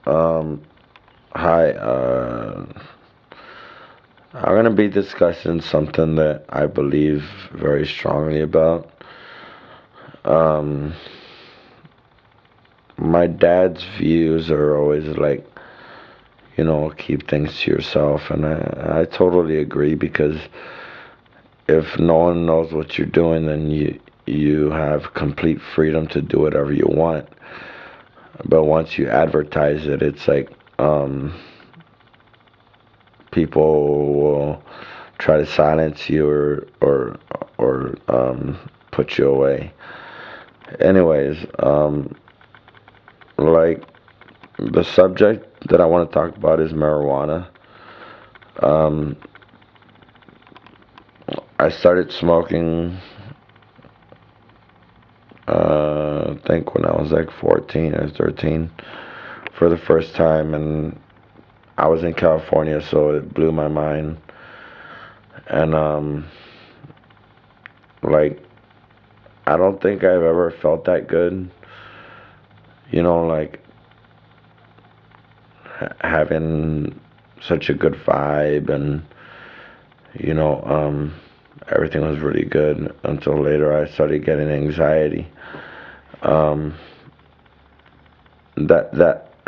Um, Hi. I'm going to be discussing something that I believe very strongly about. Um, my dad's views are always like, keep things to yourself, and I totally agree because if no one knows what you're doing, then you have complete freedom to do whatever you want. But once you advertise it, it's like people will try to silence you or put you away. Anyways, like the subject that I want to talk about is marijuana. Um, I started smoking, I think when I was like 14 or 13 for the first time, and I was in California, so it blew my mind. And like I don't think I've ever felt that good. Like having such a good vibe and you know um everything was really good until later I started getting anxiety. um that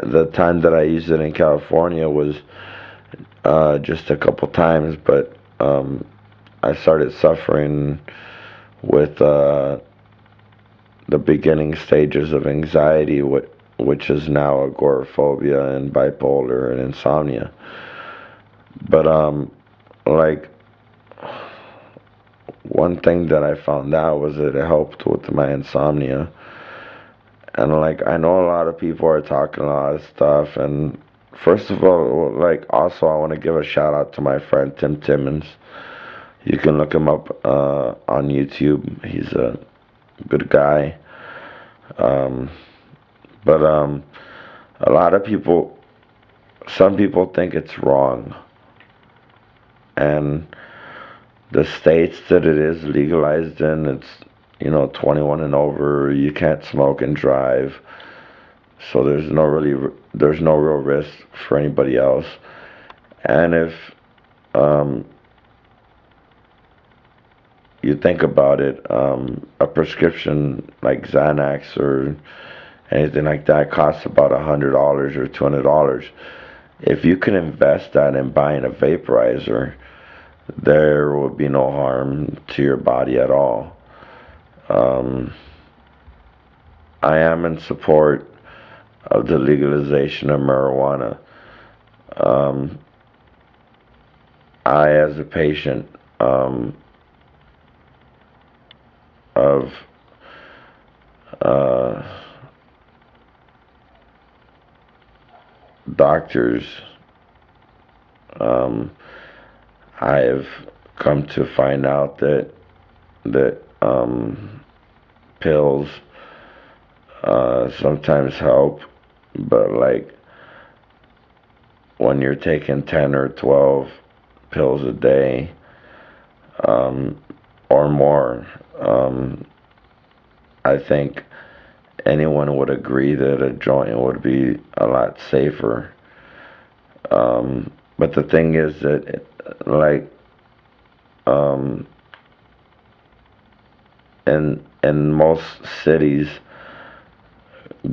the time that I used it in California was just a couple times, but I started suffering with the beginning stages of anxiety, which is now agoraphobia and bipolar and insomnia. But like one thing that I found out was that it helped with my insomnia. And like I know a lot of people are talking a lot of stuff. And first of all, like also I want to give a shout out to my friend Tim Timmons. You can look him up on YouTube. He's a good guy. Um, but a lot of people, some people think it's wrong. And the states that it is legalized in, it's 21 and over. You can't smoke and drive, so there's no real risk for anybody else. And if um, you think about it, a prescription like Xanax or anything like that costs about $100 or $200. If you can invest that in buying a vaporizer, there will be no harm to your body at all. Um, I am in support of the legalization of marijuana. Um, I, as a patient of uh, doctors, um, I have come to find out that pills sometimes help, but like when you're taking 10 or 12 pills a day um, or more, um, I think anyone would agree that a joint would be a lot safer. But the thing is that, like, um, in most cities,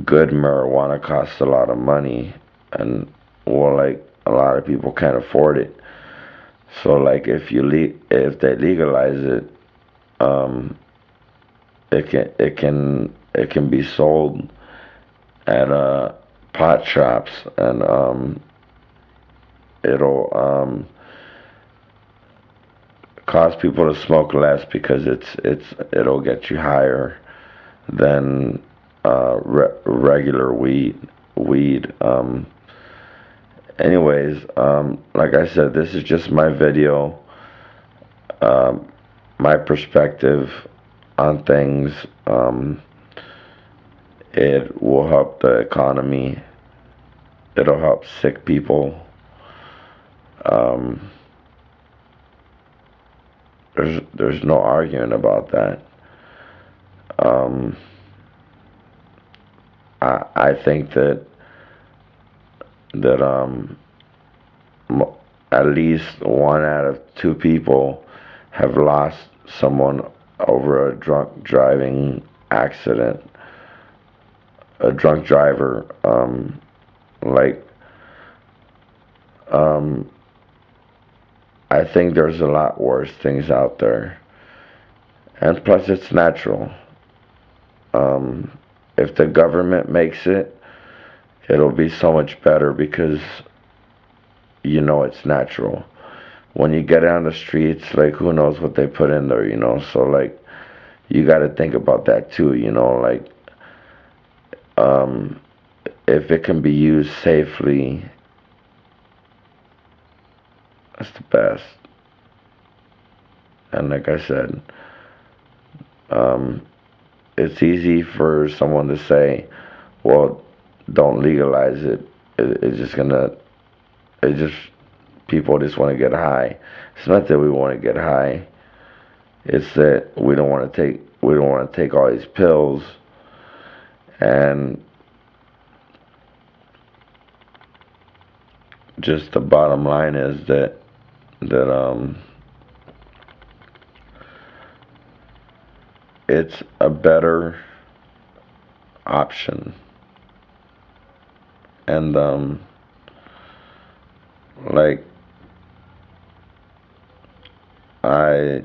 good marijuana costs a lot of money, and well, like a lot of people can't afford it. So, like, if they legalize it, um, it can be sold at pot shops, and it'll cause people to smoke less because it'll get you higher than regular weed. Anyways, like I said, this is just my video, um, my perspective on things. It will help the economy. It'll help sick people. Um, there's no arguing about that. Um, I think that that at least one out of two people have lost someone over a drunk driving accident. A drunk driver, like, um, I think there's a lot worse things out there. And plus, it's natural. Um, if the government makes it, it'll be so much better because it's natural. When you get on the streets, like, who knows what they put in there. So, like, you got to think about that too. Like, um, if it can be used safely, that's the best. And like I said, um, it's easy for someone to say, well, don't legalize it. It's just gonna, it just, people just want to get high. It's not that we want to get high. It's that we don't want to take all these pills. And just the bottom line is that it's a better option. And like, I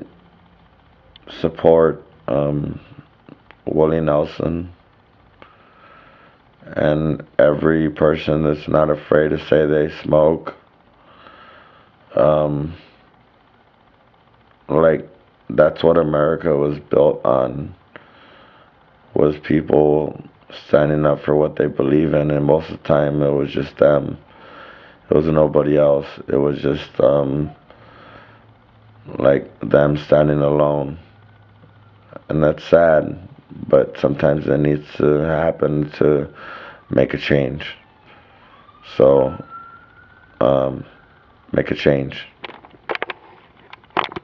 support Willie Nelson and every person that's not afraid to say they smoke. Um, like, that's what America was built on, was people standing up for what they believe in, and most of the time it was just them. It was nobody else. It was just like them standing alone, and that's sad. But sometimes it needs to happen to make a change. So, make a change.